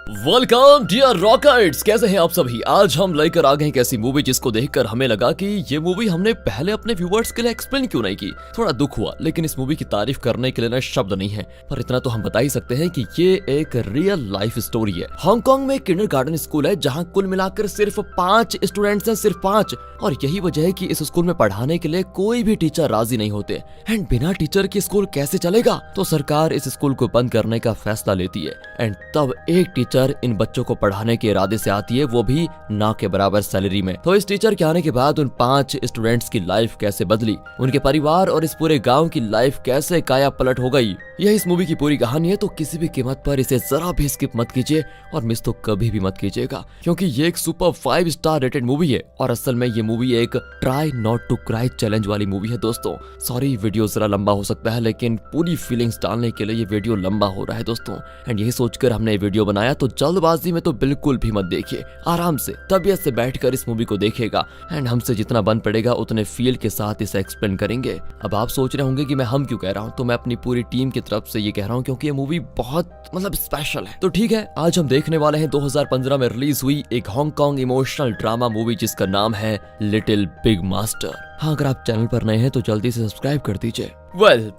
Welcome dear rockets, कैसे हैं आप सभी। आज हम लेकर आ गए एक ऐसी मूवी जिसको देखकर हमें लगा कि ये मूवी हमने पहले अपने व्यूवर्स के लिए एक्सप्लेन क्यों नहीं की। थोड़ा दुख हुआ, लेकिन इस मूवी की तारीफ करने के लिए ना शब्द नहीं है। पर इतना तो हम बता ही सकते हैं कि ये एक रियल लाइफ स्टोरी है। हांगकांग में किंडरगार्टन स्कूल है जहाँ कुल मिलाकर सिर्फ 5 स्टूडेंट्स हैं, सिर्फ 5। और यही वजह है कि इस स्कूल में पढ़ाने के लिए कोई भी टीचर राजी नहीं होते। एंड बिना टीचर के स्कूल कैसे चलेगा, तो सरकार इस स्कूल को बंद करने का फैसला लेती है। एंड तब एक टीचर इन बच्चों को पढ़ाने के इरादे से आती है, वो भी ना के बराबर सैलरी में। तो इस टीचर के आने के बाद उन 5 स्टूडेंट्स की लाइफ कैसे बदली, उनके परिवार और इस पूरे गांव की लाइफ कैसे काया पलट हो गई, यह इस मूवी की पूरी कहानी है। तो किसी भी कीमत पर इसे जरा भी स्किप मत कीजिए और मिस तो कभी भी मत कीजिएगा, क्योंकि ये एक सुपर 5 स्टार रेटेड मूवी है। और असल में ये मूवी एक try not to cry challenge वाली मूवी है दोस्तों। सॉरी, वीडियो जरा लंबा हो सकता है, लेकिन पूरी फीलिंग्स डालने के लिए ये वीडियो लंबा हो रहा है दोस्तों। एंड यही सोचकर हमने ये वीडियो बनाया, तो जल्दबाजी में तो बिल्कुल भी मत देखिए, आराम से तबीयत से बैठकर इस मूवी को देखिएगा। एंड हमसे जितना बन पड़ेगा उतने फील के साथ इसे एक्सप्लेन करेंगे। अब आप सोच रहे होंगे कि मैं हम क्यों कह रहा हूँ, तो मैं अपनी पूरी टीम की तरफ से ये कह रहा हूँ, क्योंकि ये मूवी बहुत स्पेशल है। तो ठीक है, आज हम देखने वाले हैं 2015 में रिलीज हुई एक हांगकांग इमोशनल ड्रामा मूवी जिसका नाम है लिटिल बिग मास्टर। हाँ, अगर आप चैनल पर नए हैं तो जल्दी से सब्सक्राइब कर दीजिए।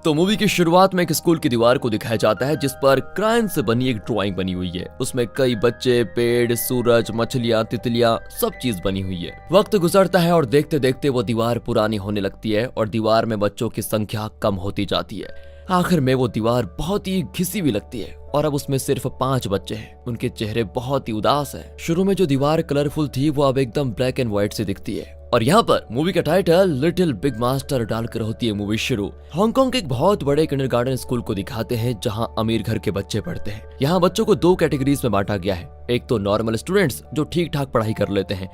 तो मूवी की शुरुआत में एक स्कूल की दीवार को दिखाया जाता है जिस पर क्रायन से बनी एक ड्राइंग बनी हुई है। उसमें कई बच्चे, पेड़, सूरज, मछलियां, तितलियां, सब चीज बनी हुई है। वक्त गुजरता है और देखते देखते वो दीवार पुरानी होने लगती है और दीवार में बच्चों की संख्या कम होती जाती है। आखिर में वो दीवार बहुत ही घिसी हुई लगती है और अब उसमें सिर्फ 5 बच्चे हैं। उनके चेहरे बहुत ही उदास हैं। शुरू में जो दीवार कलरफुल थी वो अब एकदम ब्लैक एंड व्हाइट से दिखती है। और यहाँ पर मूवी का टाइटल लिटिल बिग मास्टर डालकर होती है मूवी शुरू। हांगकांग के एक बहुत बड़े किंडरगार्टन स्कूल को दिखाते हैं जहाँ अमीर घर के बच्चे पढ़ते हैं। यहाँ बच्चों को 2 कैटेगरीज में बांटा गया है। एक तो नॉर्मल स्टूडेंट्स जो ठीक ठाक पढ़ाई कर लेते हैं,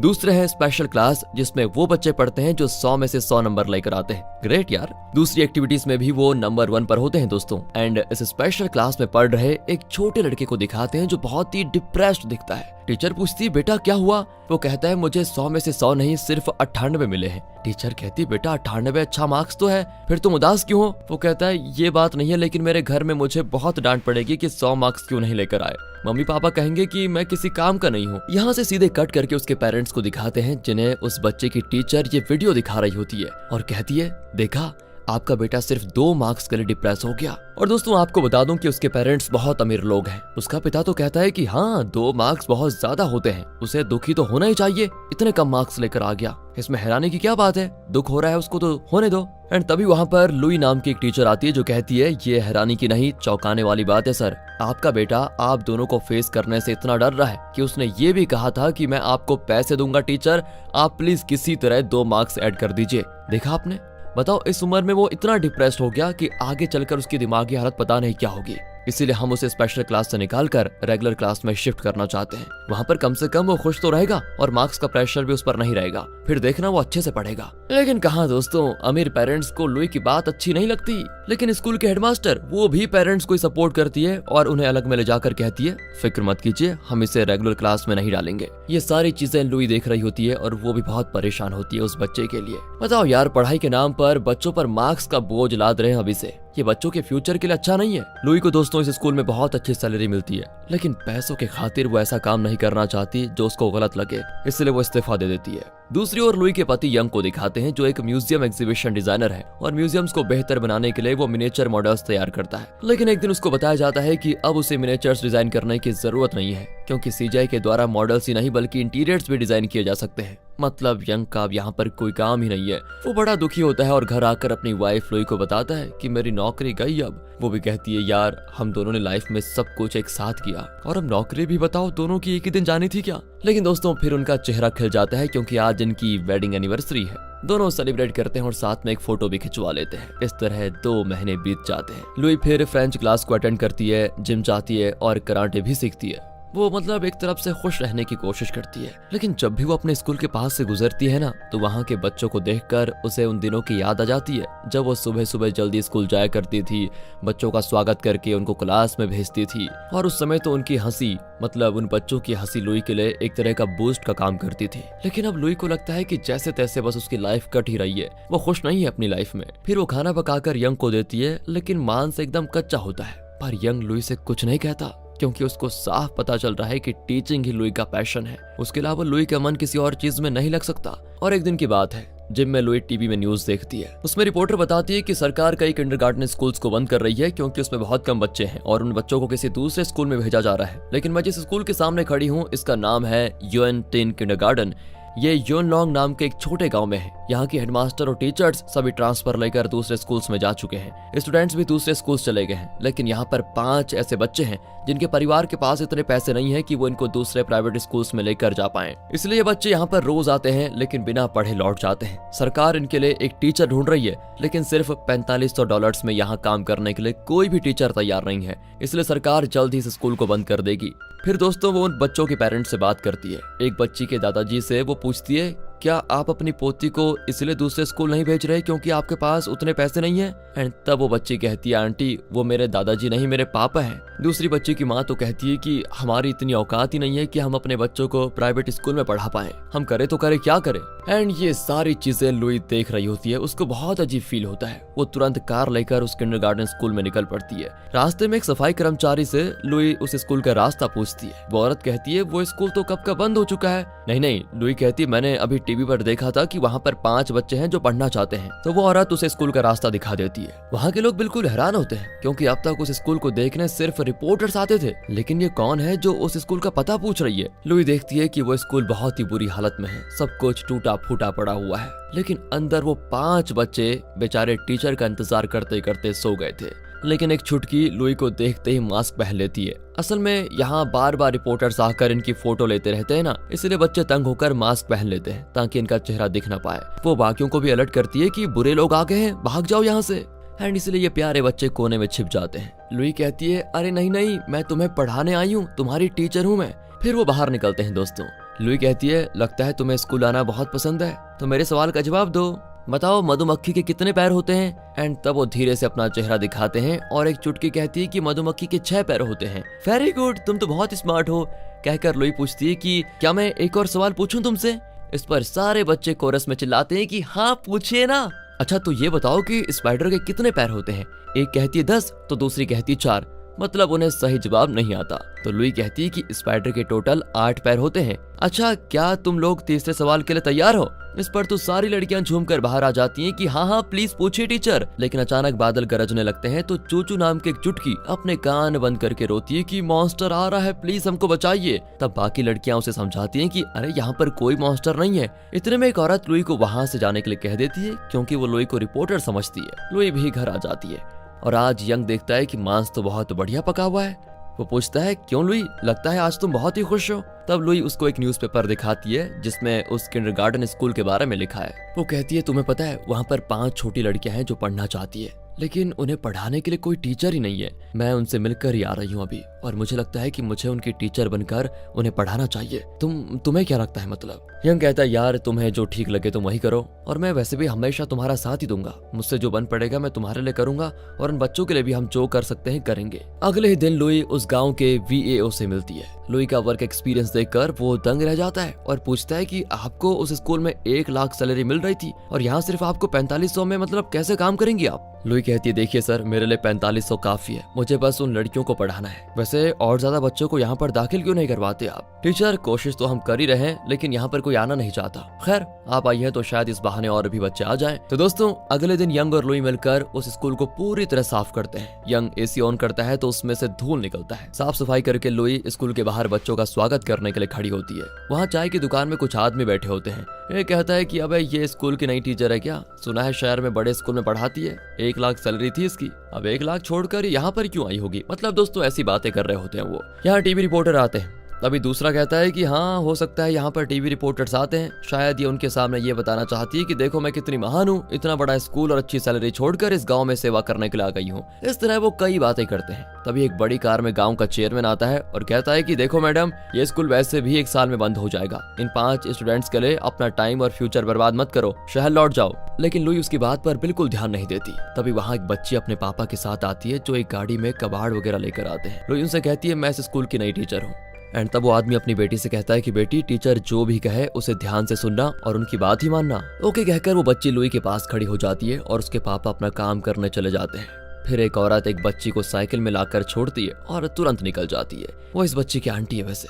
दूसरे है स्पेशल क्लास जिसमें वो बच्चे पढ़ते हैं जो 100 में से 100 नंबर लेकर आते हैं। ग्रेट यार। दूसरी एक्टिविटीज में भी वो नंबर 1 पर होते हैं दोस्तों। एंड इस स्पेशल क्लास में पढ़ रहे एक छोटे लड़के को दिखाते हैं जो बहुत ही डिप्रेस्ड दिखता है। टीचर पूछती, बेटा क्या हुआ? वो कहता है, मुझे 100 में से 100 नहीं, सिर्फ 98 मिले हैं। टीचर कहती, बेटा 98 अच्छा मार्क्स तो है, फिर तुम उदास क्यों हो? वो कहता है, ये बात नहीं है, लेकिन मेरे घर में मुझे बहुत डांट पड़ेगी कि 100 मार्क्स क्यों नहीं लेकर आए। मम्मी पापा कहेंगे कि मैं किसी काम का नहीं हूँ। यहाँ से सीधे कट करके उसके पेरेंट्स को दिखाते हैं जिन्हें उस बच्चे की टीचर ये वीडियो दिखा रही होती है और कहती है, देखा आपका बेटा सिर्फ 2 मार्क्स के लिए डिप्रेस हो गया। और दोस्तों आपको बता दूं कि उसके पेरेंट्स बहुत अमीर लोग हैं। उसका पिता तो कहता है कि हाँ 2 मार्क्स बहुत ज्यादा होते हैं, उसे दुखी तो होना ही चाहिए, इतने कम मार्क्स लेकर आ गया, इसमें हैरानी की क्या बात है, दुख हो रहा है उसको तो होने दो। एंड तभी वहाँ पर लुई नाम की एक टीचर आती है जो कहती है, ये हैरानी की नहीं चौंकाने वाली बात है सर। आपका बेटा आप दोनों को फेस करने से इतना डर रहा है कि उसने ये भी कहा था कि मैं आपको पैसे दूंगा टीचर, आप प्लीज किसी तरह 2 मार्क्स ऐड कर दीजिए। देखा आपने, बताओ इस उम्र में वो इतना डिप्रेस्ड हो गया कि आगे चलकर उसकी दिमागी हालत पता नहीं क्या होगी। इसीलिए हम उसे स्पेशल क्लास से निकालकर रेगुलर क्लास में शिफ्ट करना चाहते हैं। वहाँ पर कम से कम वो खुश तो रहेगा और मार्क्स का प्रेशर भी उस पर नहीं रहेगा, फिर देखना वो अच्छे से पढ़ेगा। लेकिन कहाँ दोस्तों, अमीर पेरेंट्स को लुई की बात अच्छी नहीं लगती, लेकिन स्कूल के हेडमास्टर वो भी पेरेंट्स को सपोर्ट करती है और उन्हें अलग में ले जाकर कहती है, फिक्र मत कीजिए, हम इसे रेगुलर क्लास में नहीं डालेंगे। ये सारी चीजें लुई देख रही होती है और वो भी बहुत परेशान होती है उस बच्चे के लिए। बताओ यार, पढ़ाई के नाम पर बच्चों पर मार्क्स का बोझ लाद रहे हैं अभी से, ये बच्चों के फ्यूचर के लिए अच्छा नहीं है। लुई को दोस्तों इस स्कूल में बहुत अच्छी सैलरी मिलती है, लेकिन पैसों के खातिर वो ऐसा काम नहीं करना चाहती जो उसको गलत लगे, इसलिए वो इस्तीफा दे देती है। दूसरी ओर लुई के पति यंग को दिखाते हैं जो एक म्यूजियम एग्जीबिशन डिजाइनर है और म्यूजियम्स को बेहतर बनाने के लिए वो मिनिएचर मॉडल्स तैयार करता है। लेकिन एक दिन उसको बताया जाता है कि अब उसे मिनिएचर्स डिजाइन करने की जरूरत नहीं है, क्योंकि सीजीआई के द्वारा मॉडल्स ही नहीं बल्कि इंटीरियर्स भी डिजाइन किए जा सकते हैं। मतलब यंग का अब यहाँ पर कोई काम ही नहीं है। वो बड़ा दुखी होता है और घर आकर अपनी वाइफ लुई को बताता है कि मेरी नौकरी गई अब। वो भी कहती है, यार हम दोनों ने लाइफ में सब कुछ एक साथ किया और अब नौकरी भी बताओ दोनों की एक ही दिन जानी थी क्या। लेकिन दोस्तों फिर उनका चेहरा खिल जाता है क्योंकि आज इनकी वेडिंग एनिवर्सरी है। दोनों सेलिब्रेट करते हैं और साथ में एक फोटो भी खिंचवा लेते हैं। इस तरह 2 महीने बीत जाते हैं। लुई फिर फ्रेंच क्लास को अटेंड करती है, जिम जाती है और कराटे भी सीखती है। वो मतलब एक तरफ से खुश रहने की कोशिश करती है, लेकिन जब भी वो अपने स्कूल के पास से गुजरती है ना, तो वहाँ के बच्चों को देखकर उसे उन दिनों की याद आ जाती है जब वो सुबह सुबह जल्दी स्कूल जाया करती थी, बच्चों का स्वागत करके उनको क्लास में भेजती थी। और उस समय तो उनकी हंसी, मतलब उन बच्चों की हंसी लुई के लिए एक तरह का बूस्ट का काम करती थी। लेकिन अब लुई को लगता है कि जैसे तैसे बस उसकी लाइफ कट ही रही है, वो खुश नहीं है अपनी लाइफ में। फिर वो खाना पकाकर यंग को देती है, लेकिन मान से एकदम कच्चा होता है। पर यंग लुई से कुछ नहीं कहता। क्योंकि उसको साफ पता चल रहा है कि टीचिंग ही लुई का पैशन है। उसके अलावा लुई का मन किसी और चीज में नहीं लग सकता। और एक दिन की बात है, जिम में लुई टीवी में न्यूज देखती है। उसमें रिपोर्टर बताती है कि सरकार कई किंडरगार्टन स्कूल्स को बंद कर रही है क्योंकि उसमें बहुत कम बच्चे हैं और उन बच्चों को किसी दूसरे स्कूल में भेजा जा रहा है। लेकिन मैं जिस स्कूल के सामने खड़ी हूँ इसका नाम है यूएन टिन किंडरगार्टन। ये योनलोंग नाम के एक छोटे गांव में है। यहाँ की हेडमास्टर और टीचर्स सभी ट्रांसफर लेकर दूसरे स्कूल्स में जा चुके हैं। स्टूडेंट्स भी दूसरे स्कूल्स चले गए हैं। लेकिन यहाँ पर 5 ऐसे बच्चे हैं जिनके परिवार के पास इतने पैसे नहीं है कि वो इनको दूसरे प्राइवेट स्कूल्स में लेकर जा पाए। इसलिए ये बच्चे यहाँ पर रोज आते हैं लेकिन बिना पढ़े लौट जाते हैं। सरकार इनके लिए एक टीचर ढूंढ रही है लेकिन सिर्फ $4500 में यहाँ काम करने के लिए कोई भी टीचर तैयार नहीं है। इसलिए सरकार जल्द ही इस स्कूल को बंद कर देगी। फिर दोस्तों वो उन बच्चों के पेरेंट्स से बात करती है। एक बच्ची के दादाजी से वो पूछती है, क्या आप अपनी पोती को इसलिए दूसरे स्कूल नहीं भेज रहे क्योंकि आपके पास उतने पैसे नहीं है? एंड तब वो बच्ची कहती है, आंटी वो मेरे दादाजी नहीं मेरे पापा हैं। दूसरी बच्ची की माँ तो कहती है कि हमारी इतनी औकात ही नहीं है कि हम अपने बच्चों को प्राइवेट स्कूल में पढ़ा पाए, हम करे तो करे क्या करे। एंड ये सारी चीजें लुई देख रही होती है। उसको बहुत अजीब फील होता है। वो तुरंत कार लेकर उस किंडरगार्टन स्कूल में निकल पड़ती है। रास्ते में एक सफाई कर्मचारी से लुई उस स्कूल का रास्ता पूछती है। वो औरत कहती है, वो स्कूल तो कब का बंद हो चुका है। नहीं, लुई कहती है, मैंने अभी टीवी पर देखा था कि वहाँ पर 5 बच्चे हैं जो पढ़ना चाहते हैं। तो वो औरत उसे स्कूल का रास्ता दिखा देती है। वहाँ के लोग बिल्कुल हैरान होते हैं क्योंकि अब तक उस स्कूल को देखने सिर्फ रिपोर्टर्स आते थे, लेकिन ये कौन है जो उस स्कूल का पता पूछ रही है। लुई देखती है कि वो स्कूल बहुत ही बुरी हालत में है। सब कुछ टूटा फूटा पड़ा हुआ है, लेकिन अंदर वो 5 बच्चे बेचारे टीचर का इंतजार करते करते सो गए थे। लेकिन एक छुटकी लुई को देखते ही मास्क पहन लेती है। असल में यहाँ बार बार रिपोर्टर्स आकर इनकी फोटो लेते रहते हैं ना, इसलिए बच्चे तंग होकर मास्क पहन लेते हैं ताकि इनका चेहरा दिख ना पाए। वो बाकियों को भी अलर्ट करती है कि बुरे लोग आ गए हैं, भाग जाओ यहाँ से। एंड इसलिए ये प्यारे बच्चे कोने में छिप जाते हैं। लुई कहती है, अरे नहीं, मैं तुम्हें पढ़ाने आई हूँ, तुम्हारी टीचर हूँ मैं। फिर वो बाहर निकलते हैं। दोस्तों लुई कहती है, लगता है तुम्हें स्कूल आना बहुत पसंद है, तो मेरे सवाल का जवाब दो, बताओ मधुमक्खी के कितने पैर होते हैं? एंड तब वो धीरे से अपना चेहरा दिखाते हैं और एक चुटकी कहती है कि मधुमक्खी के 6 पैर होते हैं। वेरी गुड, तुम तो बहुत स्मार्ट हो, कहकर लुई पूछती है कि क्या मैं एक और सवाल पूछूं तुमसे? इस पर सारे बच्चे कोरस में चिल्लाते हैं कि हाँ पूछिए ना। अच्छा तो ये बताओ कि स्पाइडर के कितने पैर होते हैं? एक कहती है 10 तो दूसरी कहती है 4। मतलब उन्हें सही जवाब नहीं आता। तो लुई कहती है कि स्पाइडर के टोटल 8 पैर होते हैं। अच्छा क्या तुम लोग तीसरे सवाल के लिए तैयार हो? इस पर तो सारी लड़कियां झूमकर बाहर आ जाती हैं कि हाँ प्लीज पूछिए टीचर। लेकिन अचानक बादल गरजने लगते हैं तो चूचू नाम की एक चुटकी अपने कान बंद करके रोती है कि मॉन्स्टर आ रहा है, प्लीज हमको बचाइए। तब बाकी लड़कियां उसे समझाती हैं कि अरे यहाँ पर कोई मॉन्स्टर नहीं है। इतने में एक औरत लुई को वहाँ से जाने के लिए कह देती है क्योंकि वो लुई को रिपोर्टर समझती है। लुई भी घर आ जाती है और आज यंग देखता है कि मांस तो बहुत बढ़िया पका हुआ है। वो पूछता है, क्यों लुई, लगता है आज तुम बहुत ही खुश हो। तब लुई उसको एक न्यूज़पेपर दिखाती है जिसमें उस किंडरगार्टन स्कूल के बारे में लिखा है। वो कहती है, तुम्हें पता है वहाँ पर 5 छोटी लड़कियां हैं जो पढ़ना चाहती है, लेकिन उन्हें पढ़ाने के लिए कोई टीचर ही नहीं है। मैं उनसे मिलकर ही आ रही हूँ अभी, और मुझे लगता है कि मुझे उनकी टीचर बनकर उन्हें पढ़ाना चाहिए। तुम्हें क्या लगता है? मतलब यंग कहता है, यार तुम्हें जो ठीक लगे तुम वही करो, और मैं वैसे भी हमेशा तुम्हारा साथ ही दूंगा। मुझसे जो बन पड़ेगा मैं तुम्हारे लिए करूंगा, और उन बच्चों के लिए भी हम जो कर सकते हैं करेंगे। अगले ही दिन लुई उस गाँव के VAO से मिलती है। लुई का वर्क एक्सपीरियंस देखकर वो दंग रह जाता है और पूछता है कि आपको उस स्कूल में 1 लाख सैलरी मिल रही थी और यहाँ सिर्फ आपको 4500 में, मतलब कैसे काम करेंगी आप? लुई कहती है, देखिए सर, मेरे लिए 4500 काफी है, मुझे बस उन लड़कियों को पढ़ाना है। वैसे और ज्यादा बच्चों को यहाँ पर दाखिल क्यों नहीं करवाते आप? टीचर, कोशिश तो हम कर ही रहे हैं, लेकिन यहाँ पर कोई आना नहीं चाहता। खैर आप आई हैं तो शायद इस बहाने और भी बच्चे आ जाएं। तो दोस्तों अगले दिन यंग और लुई मिलकर उस स्कूल को पूरी तरह साफ करते हैं। यंग AC ऑन करता है तो उसमें से धूल निकलता है। साफ सफाई करके लुई स्कूल के बाहर बच्चों का स्वागत करने के लिए खड़ी होती है। वहाँ चाय की दुकान में कुछ आदमी बैठे होते हैं। ये कहता है कि अबे ये स्कूल की नई टीचर है क्या? सुना है शहर में बड़े स्कूल में पढ़ाती है, 1 लाख सैलरी थी इसकी, अब 1 लाख छोड़कर यहाँ पर क्यों आई होगी? मतलब दोस्तों ऐसी बातें कर रहे होते हैं वो। यहाँ टीवी रिपोर्टर आते हैं। तभी दूसरा कहता है कि हाँ हो सकता है यहाँ पर टीवी रिपोर्टर्स आते हैं, शायद ये उनके सामने ये बताना चाहती है कि देखो मैं कितनी महान हूँ, इतना बड़ा स्कूल और अच्छी सैलरी छोड़कर इस गांव में सेवा करने के लिए आ गई हूँ। इस तरह वो कई बातें करते हैं। तभी एक बड़ी कार में गांव का चेयरमैन आता है और कहता है कि देखो मैडम, ये स्कूल वैसे भी 1 साल में बंद हो जाएगा। इन 5 स्टूडेंट्स के लिए अपना टाइम और फ्यूचर बर्बाद मत करो, शहर लौट जाओ। लेकिन लुई उसकी बात पर बिल्कुल ध्यान नहीं देती। तभी वहाँ एक बच्ची अपने पापा के साथ आती है जो एक गाड़ी में कबाड़ वगैरह लेकर आते हैं। लुई उनसे कहती है, मैं इस स्कूल की नई टीचर हूँ। एंड तब वो आदमी अपनी बेटी से कहता है कि बेटी, टीचर जो भी कहे उसे ध्यान से सुनना और उनकी बात ही मानना। ओके कहकर वो बच्ची लुई के पास खड़ी हो जाती है और उसके पापा अपना काम करने चले जाते हैं। फिर एक औरत एक बच्ची को साइकिल में लाकर छोड़ती है और तुरंत निकल जाती है। वो इस बच्ची की आंटी है वैसे।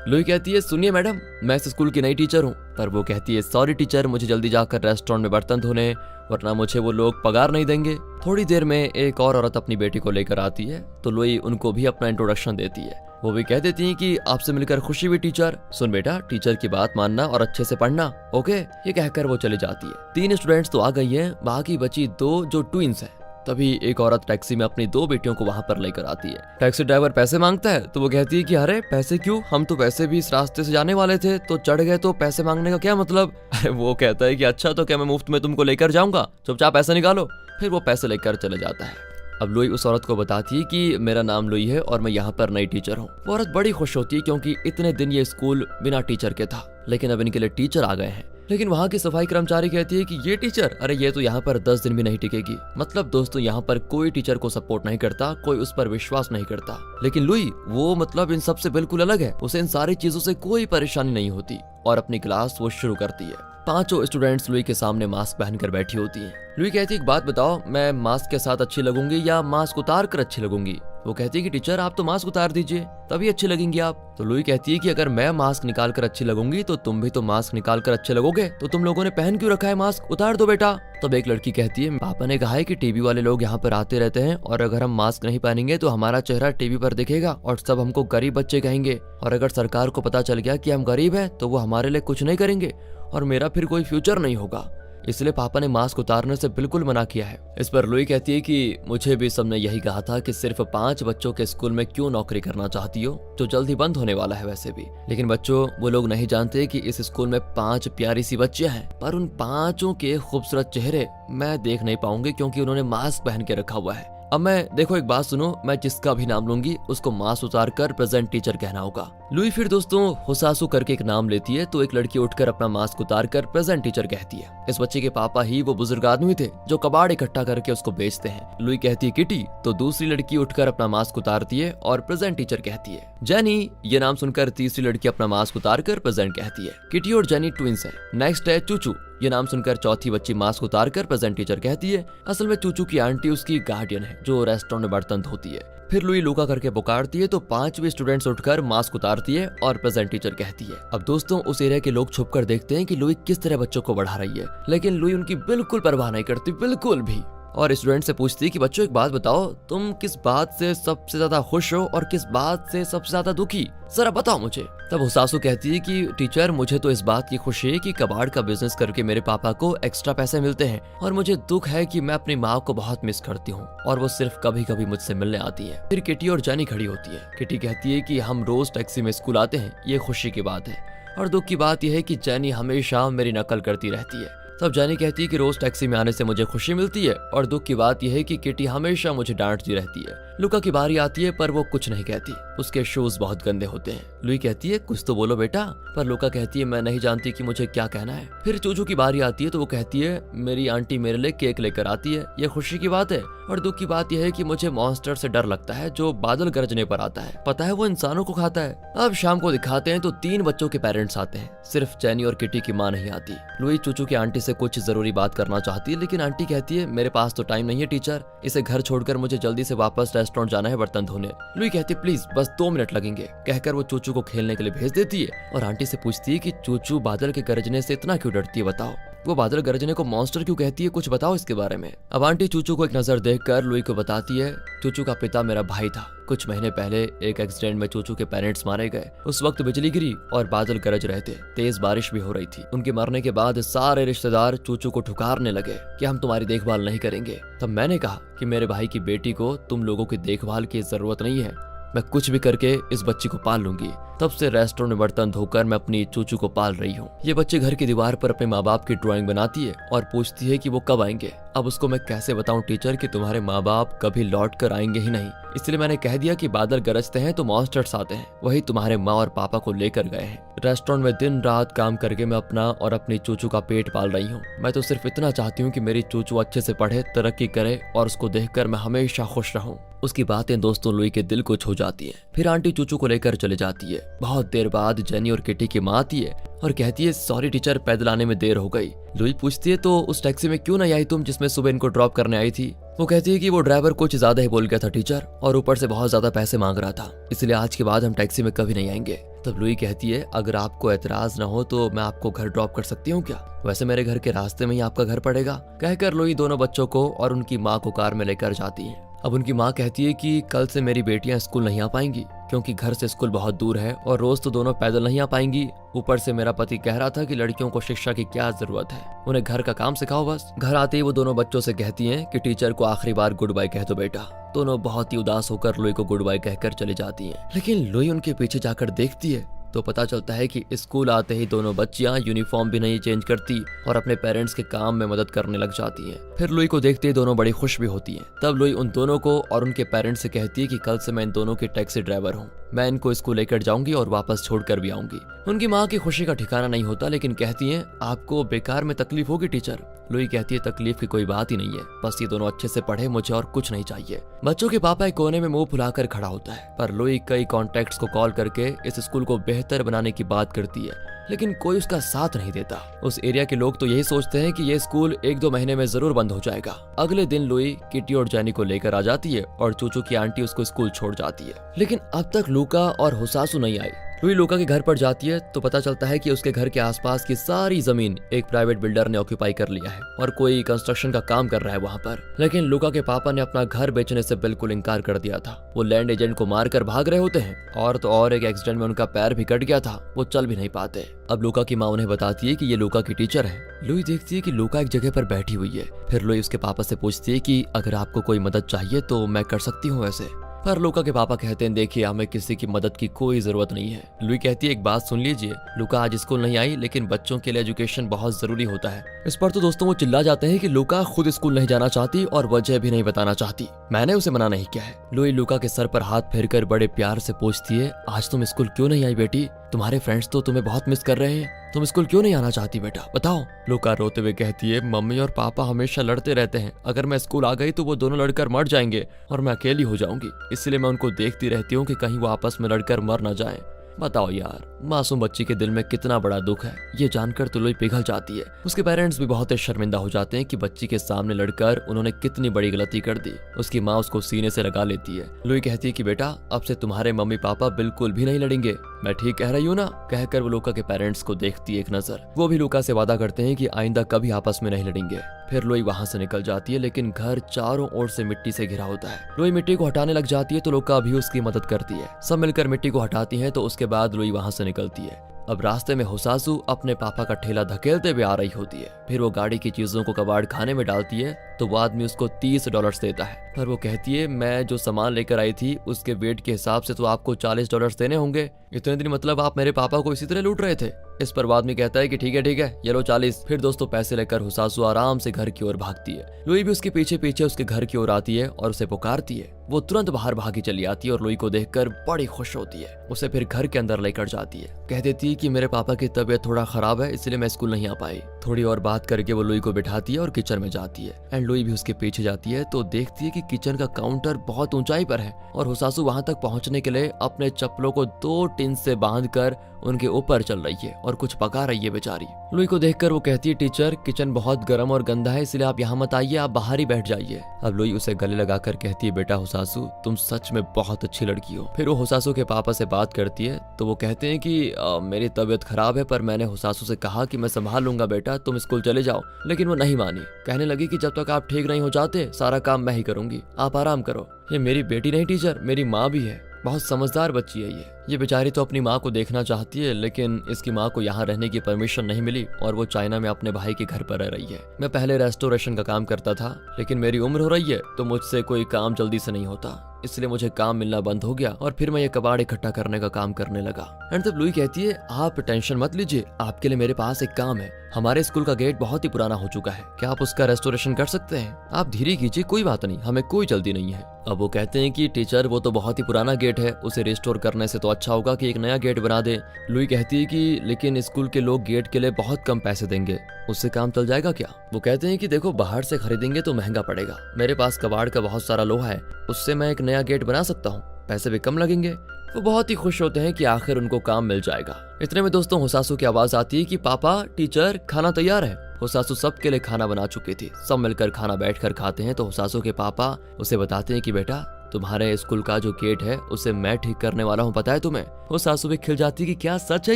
लुई कहती है सुनिए मैडम, मैं इस स्कूल की नई टीचर हूँ। पर वो कहती है सॉरी टीचर, मुझे जल्दी जाकर रेस्टोरेंट में बर्तन धोने, वरना मुझे वो लोग पगार नहीं देंगे। थोड़ी देर में एक और औरत अपनी बेटी को लेकर आती है तो लुई उनको भी अपना इंट्रोडक्शन देती है। वो भी कह देती हैं कि आपसे मिलकर खुशी हुई टीचर। सुन बेटा, टीचर की बात मानना और अच्छे से पढ़ना, ओके। ये कहकर वो चली जाती है। 3 स्टूडेंट्स तो आ गई हैं, बाकी बची 2 जो ट्विंस हैं। तभी एक औरत टैक्सी में अपनी 2 बेटियों को वहां पर लेकर आती है। टैक्सी ड्राइवर पैसे मांगता है तो वो कहती है कि अरे पैसे क्यों, हम तो वैसे भी इस रास्ते से जाने वाले थे, तो चढ़ गए तो पैसे मांगने का क्या मतलब। अरे वो कहता है कि अच्छा तो क्या मैं मुफ्त में तुमको लेकर जाऊंगा, चुपचाप पैसे निकालो। फिर वो पैसे लेकर चले जाता है। अब लुई उस औरत को बताती है कि मेरा नाम लुई है और मैं यहाँ पर नई टीचर हूँ। वो औरत बड़ी खुश होती है क्योंकि इतने दिन ये स्कूल बिना टीचर के था, लेकिन अब इनके लिए टीचर आ गए हैं। लेकिन वहाँ की सफाई कर्मचारी कहती है कि ये टीचर, अरे ये तो यहाँ पर 10 दिन भी नहीं टिकेगी। मतलब दोस्तों, यहाँ पर कोई टीचर को सपोर्ट नहीं करता, कोई उस पर विश्वास नहीं करता। लेकिन लुई वो मतलब इन सब से बिल्कुल अलग है, उसे इन सारी चीजों से कोई परेशानी नहीं होती और अपनी क्लास वो शुरू करती है। 5 स्टूडेंट्स लुई के सामने मास्क पहनकर बैठी होती हैं। लुई कहती है एक बात बताओ, मैं मास्क के साथ अच्छी लगूंगी या मास्क उतार कर अच्छी लगूंगी। वो कहती है कि टीचर आप तो मास्क उतार दीजिए, तभी अच्छी लगेंगी आप। तो लुई कहती है कि अगर मैं मास्क निकाल कर अच्छी लगूंगी तो तुम भी तो मास्क निकाल कर अच्छे लगोगे, तो तुम लोगों ने पहन क्यों रखा है मास्क, उतार दो बेटा। तब एक लड़की कहती है पापा ने कहा है कि टीवी वाले लोग यहाँ पर आते रहते हैं और अगर हम मास्क नहीं पहनेंगे तो हमारा चेहरा टीवी पर दिखेगा और सब हमको गरीब बच्चे कहेंगे, और अगर सरकार को पता चल गया कि हम गरीब हैं तो वो हमारे लिए कुछ नहीं करेंगे और मेरा फिर कोई फ्यूचर नहीं होगा। इसलिए पापा ने मास्क उतारने से बिल्कुल मना किया है। इस पर लुई कहती है कि मुझे भी सबने यही कहा था कि सिर्फ 5 बच्चों के स्कूल में क्यों नौकरी करना चाहती हो, जो जल्द ही बंद होने वाला है वैसे भी। लेकिन बच्चों, वो लोग नहीं जानते कि इस स्कूल में 5 प्यारी सी बच्चियां हैं, पर उन 5 के खूबसूरत चेहरे मैं देख नहीं पाऊंगी क्योंकि उन्होंने मास्क पहन के रखा हुआ है। अब मैं देखो एक बात सुनो, मैं जिसका भी नाम लूंगी उसको मास्क उतार कर प्रेजेंट टीचर कहना होगा। लुई फिर दोस्तों हुसासू करके एक नाम लेती है तो एक लड़की उठकर अपना मास्क उतार कर प्रेजेंट टीचर कहती है। इस बच्चे के पापा ही वो बुजुर्ग आदमी थे जो कबाड़ इकट्ठा करके उसको बेचते हैं। लुई कहती है किटी, तो दूसरी लड़की उठकर अपना मास्क उतारती है और प्रेजेंट टीचर कहती है। जेनी, ये नाम सुनकर तीसरी लड़की अपना मास्क उतार कर प्रेजेंट कहती है। किटी और जेनी ट्विंस है। नेक्स्ट है चूचू, ये नाम सुनकर चौथी बच्ची मास्क उतार कर प्रेजेंट टीचर कहती है। असल में चूचू की आंटी उसकी गार्डियन है जो रेस्टोरेंट में बर्तन धोती है। फिर लुई लुका करके पुकारती है तो 5वीं स्टूडेंट्स उठकर मास्क उतारती है और प्रेजेंट टीचर कहती है। अब दोस्तों उस एरिया के लोग छुपकर देखते हैं कि लुई किस तरह बच्चों को बढ़ा रही है, लेकिन लुई उनकी बिल्कुल परवाह नहीं करती, बिल्कुल भी। और स्टूडेंट से पूछती है कि बच्चों एक बात बताओ, तुम किस बात से सबसे ज्यादा खुश हो और किस बात से सबसे ज्यादा दुखी, जरा बताओ मुझे। तब हुसासू कहती है कि टीचर, मुझे तो इस बात की खुशी है कि कबाड़ का बिजनेस करके मेरे पापा को एक्स्ट्रा पैसे मिलते हैं, और मुझे दुख है कि मैं अपनी माँ को बहुत मिस करती हूँ और वो सिर्फ कभी कभी मुझसे मिलने आती है। फिर किटी और जेनी खड़ी होती है। किटी कहती है कि हम रोज टैक्सी में स्कूल आते हैं, ये खुशी की बात है, और दुख की बात यह है कि जेनी हमेशा मेरी नकल करती रहती है। तब जेनी कहती है कि रोज टैक्सी में आने से मुझे खुशी मिलती है, और दुख की बात यह है कि किटी हमेशा मुझे डांटती रहती है। लुका की बारी आती है पर वो कुछ नहीं कहती, उसके शूज बहुत गंदे होते हैं। लुई कहती है कुछ तो बोलो बेटा, पर लुका कहती है मैं नहीं जानती कि मुझे क्या कहना है। फिर चूचू की बारी आती है तो वो कहती है मेरी आंटी मेरे लिए केक लेकर आती है, ये खुशी की बात है, और दुख की बात यह है कि मुझे मॉन्स्टर से डर लगता है जो बादल गरजने पर आता है, पता है वो इंसानों को खाता है। अब शाम को दिखाते हैं तो 3 बच्चों के पेरेंट्स आते हैं, सिर्फ जेनी और किटी की माँ नहीं आती। लुई चूचू की आंटी से कुछ जरूरी बात करना चाहती है, लेकिन आंटी कहती है मेरे पास तो टाइम नहीं है टीचर, इसे घर छोड़कर मुझे जल्दी से वापस रेस्टोरेंट जाना है बर्तन धोने। लुई कहती है प्लीज बस 2 मिनट लगेंगे, कहकर वो चूचू को खेलने के लिए भेज देती है, और आंटी से पूछती है कि चूचू बादल के गरजने से इतना क्यों डरती है, बताओ, वो बादल गरजने को मॉन्स्टर क्यों कहती है, कुछ बताओ इसके बारे में। अब आंटी चूचू को एक नजर देखकर लुई को बताती है चूचू का पिता मेरा भाई था, कुछ महीने पहले एक एक्सीडेंट में चूचू के पेरेंट्स मारे गए। उस वक्त बिजली गिरी और बादल गरज रहे थे, तेज बारिश भी हो रही थी। उनके मरने के बाद सारे रिश्तेदार चूचू को ठुकारने लगे कि हम तुम्हारी देखभाल नहीं करेंगे। तब मैंने कहा कि मेरे भाई की बेटी को तुम लोगों की देखभाल की जरूरत नहीं है, मैं कुछ भी करके इस बच्ची को पाल लूंगी। तब से रेस्टोरेंट में बर्तन धोकर मैं अपनी चूचू को पाल रही हूँ। ये बच्चे घर की दीवार पर अपने माँ बाप की ड्राइंग बनाती है और पूछती है कि वो कब आएंगे। अब उसको मैं कैसे बताऊं टीचर कि तुम्हारे माँ बाप कभी लौट कर आएंगे ही नहीं, इसलिए मैंने कह दिया कि बादल गरजते हैं तो मॉन्स्टर्स आते हैं, वही तुम्हारे माँ और पापा को लेकर गए हैं। रेस्टोरेंट में दिन रात काम करके मैं अपना और अपनी चूचू का पेट पाल रही हूँ। मैं तो सिर्फ इतना चाहती हूँ कि मेरी चूचू अच्छे से पढ़े, तरक्की करे और उसको देखकर मैं हमेशा खुश रहूं। उसकी बातें दोस्तों लुई के दिल को छू जाती हैं। फिर आंटी चूचू को लेकर चले जाती है। बहुत देर बाद जेनी और किटी की माँ आती है और कहती है सॉरी टीचर, पैदल आने में देर हो गई। लुई पूछती है तो उस टैक्सी में क्यों नहीं आई तुम जिसमें सुबह इनको ड्रॉप करने आई थी। वो कहती है कि वो ड्राइवर कुछ ज्यादा ही बोल गया था टीचर, और ऊपर से बहुत ज्यादा पैसे मांग रहा था, इसलिए आज के बाद हम टैक्सी में कभी नहीं आएंगे। तब लुई कहती है अगर आपको एतराज ना हो तो मैं आपको घर ड्रॉप कर सकती हूँ क्या, वैसे मेरे घर के रास्ते में ही आपका घर पड़ेगा। कहकर लुई दोनों बच्चों को और उनकी माँ को कार में लेकर जाती है। अब उनकी माँ कहती है कि कल से मेरी बेटियां स्कूल नहीं आ पाएंगी क्योंकि घर से स्कूल बहुत दूर है और रोज तो दोनों पैदल नहीं आ पाएंगी। ऊपर से मेरा पति कह रहा था कि लड़कियों को शिक्षा की क्या जरूरत है, उन्हें घर का काम सिखाओ बस। घर आते ही वो दोनों बच्चों से कहती हैं कि टीचर को आखिरी बार गुड बाय कह दो बेटा। दोनों बहुत ही उदास होकर लुई को गुड बाय कहकर चली जाती हैं। लेकिन लुई उनके पीछे जाकर देखती है तो पता चलता है कि स्कूल आते ही दोनों बच्चियां यूनिफॉर्म भी नहीं चेंज करती और अपने पेरेंट्स के काम में मदद करने लग जाती हैं। फिर लुई को देखते ही दोनों बड़ी खुश भी होती हैं। तब लुई उन दोनों को और उनके पेरेंट्स से कहती है कि कल से मैं इन दोनों की टैक्सी ड्राइवर हूँ, मैं इनको स्कूल लेकर जाऊंगी और वापस छोड़कर भी आऊंगी। उनकी माँ की खुशी का ठिकाना नहीं होता, लेकिन कहती हैं आपको बेकार में तकलीफ होगी टीचर। लुई कहती है तकलीफ की कोई बात ही नहीं है, बस ये दोनों अच्छे से पढ़े, मुझे और कुछ नहीं चाहिए। बच्चों के पापा एक कोने में मुंह फुलाकर खड़ा होता है, पर लुई कई कॉन्टैक्ट्स को कॉल करके इस स्कूल को बेहतर बनाने की बात करती है, लेकिन कोई उसका साथ नहीं देता। उस एरिया के लोग तो यही सोचते हैं कि ये स्कूल 1-2 महीने में जरूर बंद हो जाएगा। अगले दिन लुई किटी और जैनी को लेकर आ जाती है और चूचू की आंटी उसको स्कूल छोड़ जाती है। लेकिन अब तक लूका और हुसासु नहीं आई। लुई लूका के घर पर जाती है तो पता चलता है कि उसके घर के आसपास की सारी जमीन एक प्राइवेट बिल्डर ने ऑक्यूपाई कर लिया है और कोई कंस्ट्रक्शन का काम कर रहा है वहाँ पर। लेकिन लूका के पापा ने अपना घर बेचने से बिल्कुल इनकार कर दिया था। वो लैंड एजेंट को मारकर भाग रहे होते हैं और तो और एक एक्सीडेंट में उनका पैर भी कट गया था, वो चल भी नहीं पाते। अब लूका की माँ उन्हें बताती है कि ये लूका की टीचर है। लुई देखती है कि लूका एक जगह पर बैठी हुई है। फिर लुई उसके पापा से पूछती है कि अगर आपको कोई मदद चाहिए तो मैं कर सकती हूँ वैसे। पर लूका के पापा कहते हैं देखिए हमें किसी की मदद की कोई जरूरत नहीं है। लुई कहती है एक बात सुन लीजिए, लूका आज स्कूल नहीं आई लेकिन बच्चों के लिए एजुकेशन बहुत जरूरी होता है। इस पर तो दोस्तों वो चिल्ला जाते हैं कि लूका खुद स्कूल नहीं जाना चाहती और वजह भी नहीं बताना चाहती, मैंने उसे मना नहीं किया है। लुई लूका के सर पर हाथ फेरकर बड़े प्यार से पूछती है आज तुम स्कूल क्यों नहीं आई बेटी, तुम्हारे फ्रेंड्स तो तुम्हें बहुत मिस कर रहे हैं, तुम स्कूल क्यों नहीं आना चाहती बेटा बताओ। लूका रोते हुए कहती है मम्मी और पापा हमेशा लड़ते रहते हैं, अगर मैं स्कूल आ गई तो वो दोनों लड़कर मर जाएंगे और मैं अकेली हो जाऊंगी, इसलिए मैं उनको देखती रहती हूँ कि कहीं वो आपस में लड़कर मर ना जाएं। बताओ यार, मासूम बच्ची के दिल में कितना बड़ा दुख है, ये जानकर तो लुई पिघल जाती है। उसके पेरेंट्स भी बहुत शर्मिंदा हो जाते हैं कि बच्ची के सामने लड़कर उन्होंने कितनी बड़ी गलती कर दी। उसकी माँ उसको सीने से लगा लेती है। लुई कहती है कि बेटा अब से तुम्हारे मम्मी पापा बिल्कुल भी नहीं लड़ेंगे, मैं ठीक कह रही हूँ ना। कहकर वो लूका के पेरेंट्स को देखती है एक नजर। वो भी लूका से वादा करते हैं कि आइंदा कभी आपस में नहीं लड़ेंगे। फिर लुई वहां से निकल जाती है, लेकिन घर चारों ओर से मिट्टी से घिरा होता है। लुई मिट्टी को हटाने लग जाती है तो लूका भी उसकी मदद करती है। सब मिलकर मिट्टी को हटाती हैं तो उसके बाद लुई वहां से निकलती है। अब रास्ते में हुसासु अपने पापा का ठेला धकेलते हुए आ रही होती है। फिर वो गाड़ी की चीजों को कबाड़ खाने में डालती है तो वो आदमी उसको $30 देता है, पर वो कहती है मैं जो सामान लेकर आई थी उसके वेट के हिसाब से तो आपको $40 देने होंगे, इतने दिन मतलब आप मेरे पापा को इसी तरह लूट रहे थे। इस पर वो आदमी कहता है कि ठीक है ये लो 40। फिर दोस्तों पैसे लेकर हुसासु आराम से घर की ओर भागती है। लुई भी उसके पीछे पीछे उसके घर की ओर आती है और उसे पुकारती है। वो तुरंत बाहर भागी चली आती है और लुई को देखकर बड़ी खुश होती है। उसे फिर घर के अंदर लेकर जाती है। कह देती है कि मेरे पापा की तबीयत थोड़ा खराब है इसलिए मैं स्कूल नहीं आ पाई। थोड़ी और बात करके वो लुई को बिठाती है और किचन में जाती है। एंड लुई भी उसके पीछे जाती है तो देखती है कि किचन का काउंटर बहुत ऊंचाई पर है और हुसासु वहां तक पहुंचने के लिए अपने चप्पलों को 2 टिन से बांधकर उनके ऊपर चल रही है और कुछ पका रही है बेचारी। लुई को देखकर वो कहती है टीचर किचन बहुत गर्म और गंदा है इसलिए आप यहाँ मत आइए, आप बाहर ही बैठ जाइए। अब लुई उसे गले लगाकर कहती है बेटा हुसासु तुम सच में बहुत अच्छी लड़की हो। फिर वो हुसासु के पापा से बात करती है तो वो कहते हैं कि मेरी तबीयत खराब है, पर मैंने हुसासु से कहा कि मैं संभाल लूंगा बेटा, तुम स्कूल चले जाओ। लेकिन वो नहीं मानी, कहने लगी कि जब तक आप ठीक नहीं हो जाते सारा काम मैं ही करूंगी, आप आराम करो। ये मेरी बेटी नहीं टीचर, मेरी माँ भी है, बहुत समझदार बच्ची है ये बेचारी तो अपनी माँ को देखना चाहती है, लेकिन इसकी माँ को यहाँ रहने की परमिशन नहीं मिली और वो चाइना में अपने भाई के घर पर रह रही है। मैं पहले रेस्टोरेशन का काम करता था, लेकिन मेरी उम्र हो रही है तो मुझसे कोई काम जल्दी से नहीं होता, इसलिए मुझे काम मिलना बंद हो गया और फिर मैं ये कबाड़ इकट्ठा करने का काम करने लगा। एंड तब लुई कहती है आप टेंशन मत लीजिए, आपके लिए मेरे पास एक काम है। हमारे स्कूल का गेट बहुत ही पुराना हो चुका है, क्या आप उसका रेस्टोरेशन कर सकते हैं? आप धीरे कीजिए, कोई बात नहीं, हमें कोई जल्दी नहीं है। अब वो कहते हैं कि टीचर वो तो बहुत ही पुराना गेट है, उसे रिस्टोर करने से तो अच्छा होगा कि एक नया गेट बना दे। लुई कहती है कि लेकिन स्कूल के लोग गेट के लिए बहुत कम पैसे देंगे, उससे काम चल जाएगा क्या? वो कहते हैं कि देखो बाहर से खरीदेंगे तो महंगा पड़ेगा, मेरे पास कबाड़ का बहुत सारा लोहा है, उससे मैं एक नया गेट बना सकता हूँ, पैसे भी कम लगेंगे। वो बहुत ही खुश होते हैं कि आखिर उनको काम मिल जाएगा। इतने में दोस्तों होसासु की आवाज आती है कि पापा, टीचर, खाना तैयार है। होसासु सबके लिए खाना बना चुकी थी। सब मिलकर खाना बैठकर खाते हैं तो होसासु के पापा उसे बताते हैं कि बेटा, तुम्हारे स्कूल का जो गेट है उसे मैं ठीक करने वाला हूँ, पता है तुम्हें। वो सासू भी खिल जाती है कि क्या सच है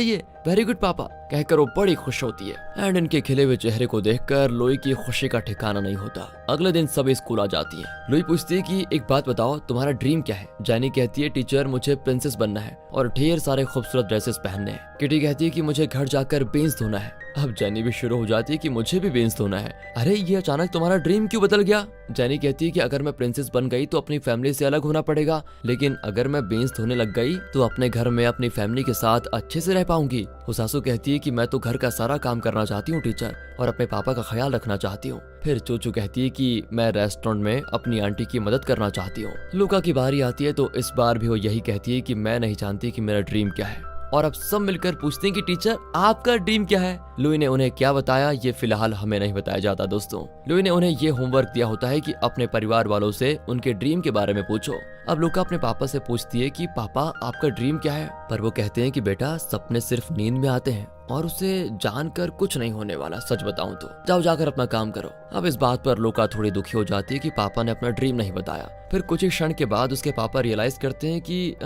ये, वेरी गुड पापा कहकर वो बड़ी खुश होती है। एंड इनके खिले हुए चेहरे को देखकर लुई की खुशी का ठिकाना नहीं होता। अगले दिन सभी स्कूल आ जाती हैं। लुई पूछती है कि एक बात बताओ, तुम्हारा ड्रीम क्या है। जैनी कहती है टीचर, मुझे प्रिंसेस बनना है और ढेर सारे खूबसूरत ड्रेसेस पहनने हैं। किटी कहती है कि मुझे घर जाकर बेंस धोना है। अब जैनी भी शुरू हो जाती है कि मुझे भी बेंस धोना है। अरे ये अचानक तुम्हारा ड्रीम क्यों बदल गया। जैनी कहती है कि अगर मैं प्रिंसेस बन गई तो अपनी फैमिली से अलग होना पड़ेगा, लेकिन अगर मैं बेंस धोने लग गई तो अपने घर में अपनी फैमिली के साथ अच्छे से रह पाऊंगी। होसासु कहती है कि मैं तो घर का सारा काम करना चाहती हूँ टीचर, और अपने पापा का ख्याल रखना चाहती हूँ। फिर चूचू कहती है कि मैं रेस्टोरेंट में अपनी आंटी की मदद करना चाहती हूँ। लुका की बारी आती है तो इस बार भी वो यही कहती है कि मैं नहीं जानती कि मेरा ड्रीम क्या है। और अब सब मिलकर पूछते हैं कि टीचर, आपका ड्रीम क्या है। लुई ने उन्हें क्या बताया ये फिलहाल हमें नहीं बताया जाता दोस्तों। लुई ने उन्हें ये होमवर्क दिया होता है कि अपने परिवार वालों से उनके ड्रीम के बारे में पूछो। अब लुका अपने पापा से पूछती है कि पापा आपका ड्रीम क्या है, पर वो कहते हैं कि बेटा सपने सिर्फ नींद में आते हैं और उसे जानकर कुछ नहीं होने वाला, सच बताऊं तो जाओ जाकर अपना काम करो। अब इस बात पर लुका थोड़ी दुखी हो जाती है कि पापा ने अपना ड्रीम नहीं बताया। फिर कुछ ही क्षण के बाद उसके पापा रियलाइज करते हैं कि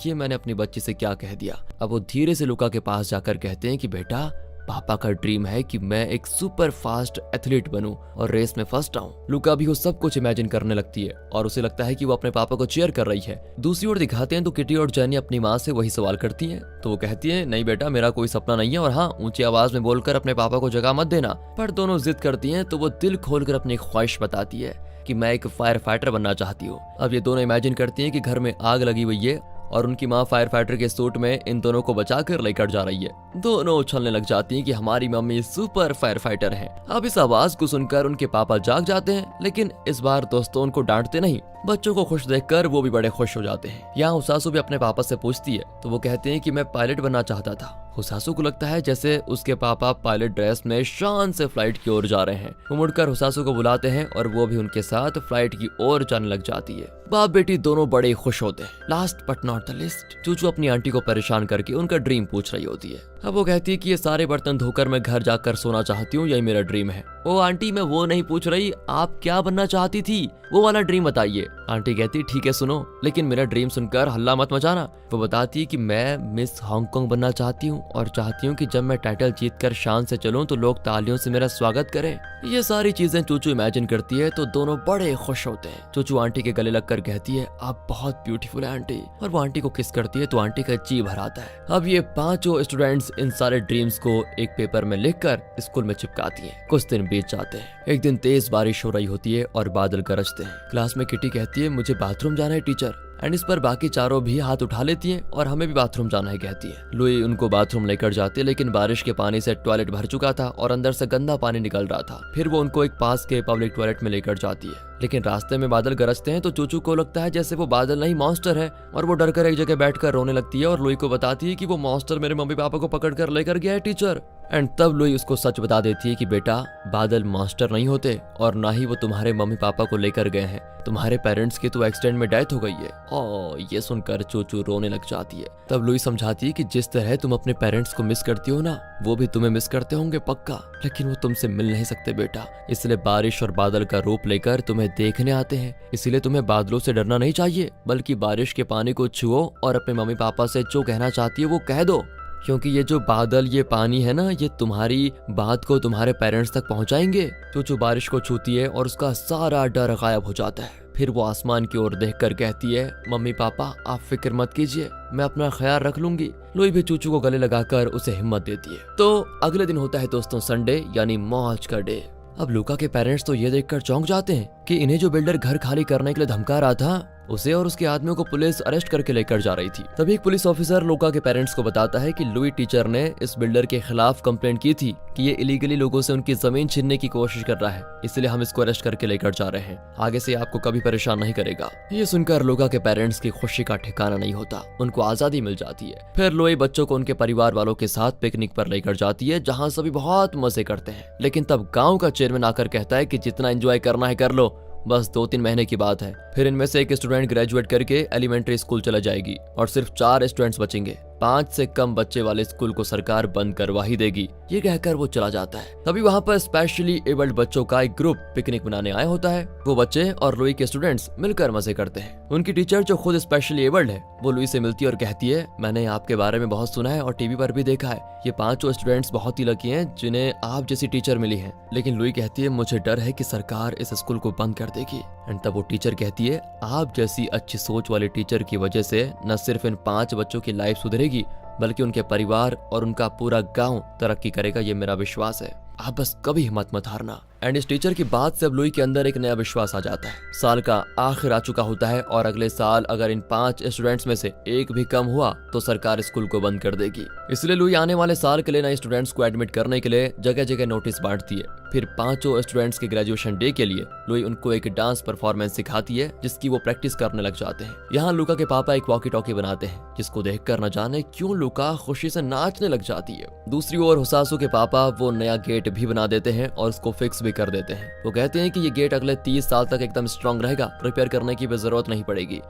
ये मैंने अपनी बच्ची से क्या कह दिया। अब वो धीरे से लुका के पास जाकर कहते हैं कि बेटा, पापा का ड्रीम है कि मैं एक सुपर फास्ट एथलीट बनूं और रेस में फर्स्ट आऊं। लुका भी वो सब कुछ इमेजिन करने लगती है और उसे लगता है कि वो अपने पापा को चीयर कर रही है। दूसरी ओर दिखाते हैं तो किटी और जैनी अपनी माँ से वही सवाल करती हैं। तो वो कहती है, नहीं बेटा, मेरा कोई सपना नहीं है, और हाँ, ऊंची आवाज में बोलकर अपने पापा को जगह मत देना। पर दोनों जिद करती हैं तो वो दिल खोलकर अपनी ख्वाहिश बताती है कि मैं एक फायर फाइटर बनना चाहती हूँ। अब ये दोनों इमेजिन करती हैं कि घर में आग लगी हुई है और उनकी माँ फायर फाइटर के सूट में इन दोनों को बचाकर लेकर जा रही है। दोनों उछलने लग जाती हैं कि हमारी मम्मी सुपर फायर फाइटर है। अब इस आवाज को सुनकर उनके पापा जाग जाते हैं, लेकिन इस बार दोस्तों उनको डांटते नहीं। बच्चों को खुश देखकर वो भी बड़े खुश हो जाते हैं। यहाँ हुसासु भी अपने पापा से पूछती है तो वो कहते हैं कि मैं पायलट बनना चाहता था। हुसासु को लगता है जैसे उसके पापा पायलट ड्रेस में शान से फ्लाइट की ओर जा रहे हैं। वो मुड़कर हुसासु को बुलाते हैं और वो भी उनके साथ फ्लाइट की ओर जाने लग जाती है। बाप बेटी दोनों बड़े खुश होते हैं। Last but not the least, चूचू अपनी आंटी को परेशान करके उनका ड्रीम पूछ रही होती है। अब वो कहती है कि ये सारे बर्तन धोकर मैं घर जाकर सोना चाहती हूँ, यही मेरा ड्रीम है। ओ आंटी, मैं वो नहीं पूछ रही, आप क्या बनना चाहती थी, वो वाला ड्रीम बताइए। आंटी कहती ठीक है सुनो, लेकिन मेरा ड्रीम सुनकर हल्ला मत मचाना। वो बताती है कि मैं मिस हांगकांग बनना चाहती हूँ और चाहती हूँ कि जब मैं टाइटल जीतकर शान से चलूं तो लोग तालियों से मेरा स्वागत करें। ये सारी चीजें चूचू इमेजिन करती है तो दोनों बड़े खुश होते हैं। चूचू आंटी के गले लगकर कहती है, आप बहुत ब्यूटीफुल है आंटी, और वो आंटी को किस करती है तो आंटी का जी भर आता है। अब ये पांचों स्टूडेंट्स इन सारे ड्रीम्स को एक पेपर में लिखकर स्कूल में चिपकाती हैं। कुछ दिन बीत जाते हैं। एक दिन तेज बारिश हो रही होती है और बादल गरजते हैं। क्लास में किटी कहती है, मुझे बाथरूम जाना है टीचर। एंड इस पर बाकी चारों भी हाथ उठा लेती हैं और हमें भी बाथरूम जाना है कहती है। लुई उनको बाथरूम लेकर जाती है, लेकिन बारिश के पानी से टॉयलेट भर चुका था और अंदर से गंदा पानी निकल रहा था। फिर वो उनको एक पास के पब्लिक टॉयलेट में लेकर जाती है, लेकिन रास्ते में बादल गरजते हैं तो चूचू को लगता है जैसे वो बादल नहीं मॉन्स्टर है, और वो डरकर एक जगह बैठकर रोने लगती है और लुई को बताती है कि वो मॉन्स्टर मेरे मम्मी पापा को पकड़ कर लेकर गया है टीचर। एंड तब लुई उसको सच बता देती है कि बेटा, बादल मॉन्स्टर नहीं होते और ना ही वो तुम्हारे मम्मी पापा को लेकर गए हैं, तुम्हारे पेरेंट्स की तो एक्सीडेंट में डेथ हो गई है। और ये सुनकर चूचू रोने लग जाती है। तब लुई समझाती है कि जिस तरह तुम अपने पेरेंट्स को मिस करती हो ना, वो भी तुम्हें मिस करते होंगे पक्का, लेकिन वो तुमसे मिल नहीं सकते बेटा, इसलिए बारिश और बादल का रूप लेकर तुम्हें देखने आते हैं। इसीलिए तुम्हें बादलों से डरना नहीं चाहिए, बल्कि बारिश के पानी को छुओ और अपने मम्मी पापा से जो कहना चाहती है वो कह दो, क्योंकि ये जो बादल, ये पानी है ना, ये तुम्हारी बात को तुम्हारे पेरेंट्स तक पहुंचाएंगे। चूचू बारिश को छूती है और उसका सारा डर गायब हो जाता है। फिर वो आसमान की ओर देखकर कहती है, मम्मी पापा आप फिक्र मत कीजिए, मैं अपना ख्याल रख लूंगी। लुई भी चूचू को गले लगाकर उसे हिम्मत देती है। तो अगले दिन होता है दोस्तों संडे, यानी मौज का डे। अब लुका के पेरेंट्स तो ये देखकर चौंक जाते हैं कि इन्हें जो बिल्डर घर खाली करने के लिए धमका रहा था, उसे और उसके आदमियों को पुलिस अरेस्ट करके लेकर जा रही थी। तभी एक पुलिस ऑफिसर लुका के पेरेंट्स को बताता है कि लुई टीचर ने इस बिल्डर के खिलाफ कंप्लेंट की थी कि ये इलीगली लोगों से उनकी जमीन छीनने की कोशिश कर रहा है, इसलिए हम इसको अरेस्ट करके लेकर जा रहे हैं, आगे से आपको कभी परेशान नहीं करेगा। ये सुनकर लुका के पेरेंट्स की खुशी का ठिकाना नहीं होता, उनको आजादी मिल जाती है। फिर लुई बच्चों को उनके परिवार वालों के साथ पिकनिक पर लेकर जाती है, जहाँ सभी बहुत मजे करते हैं। लेकिन तब गाँव का चेयरमैन आकर कहता है कि जितना एंजॉय करना है कर लो, बस 2-3 महीने की बात है। फिर इनमें से एक स्टूडेंट ग्रेजुएट करके एलिमेंट्री स्कूल चला जाएगी और सिर्फ 4 स्टूडेंट्स बचेंगे। 5 से कम बच्चे वाले स्कूल को सरकार बंद करवा ही देगी, ये कहकर वो चला जाता है। तभी वहाँ पर स्पेशली एबल्ड बच्चों का एक ग्रुप पिकनिक मनाने आया होता है। वो बच्चे और लुई के स्टूडेंट्स मिलकर मजे करते हैं। उनकी टीचर जो खुद स्पेशली एबल्ड है वो लुई से मिलती है और कहती है, मैंने आपके बारे में बहुत सुना है और टीवी पर भी देखा है। ये 5 स्टूडेंट्स बहुत ही लकी हैं जिन्हें आप जैसी टीचर मिली है। लेकिन लुई कहती है, मुझे डर है कि सरकार इस स्कूल को बंद कर देगी। एंड तब वो टीचर कहती है, आप जैसी अच्छी सोच वाले टीचर की वजह से न सिर्फ इन 5 बच्चों की लाइफ सुधरेगी बल्कि उनके परिवार और उनका पूरा गांव तरक्की करेगा, ये मेरा विश्वास है। आप बस कभी हिम्मत मत हारना। एंड इस टीचर की बात से अब लुई के अंदर एक नया विश्वास आ जाता है। साल का आखिर आ चुका होता है और अगले साल अगर इन 5 स्टूडेंट्स में से एक भी कम हुआ तो सरकार स्कूल को बंद कर देगी। इसलिए लुई आने वाले साल के लिए नए स्टूडेंट्स को एडमिट करने के लिए जगह जगह नोटिस बांटती है। फिर 5 स्टूडेंट्स के ग्रेजुएशन डे के लिए लुई उनको एक डांस परफॉर्मेंस सिखाती है जिसकी वो प्रैक्टिस करने लग जाते हैं। यहाँ लुका के पापा एक वॉकी टॉकी बनाते हैं जिसको देखकर न जाने क्यों लुका खुशी से नाचने लग जाती है। दूसरी ओर हुसासू के पापा वो नया गेट भी बना देते हैं और उसको फिक्स भी कर देते हैं। वो कहते हैं कि ये गेट अगले 30 साल तक एकदम स्ट्रांग रहेगा, रिपेयर करने की भी जरूरत नहीं पड़ेगी।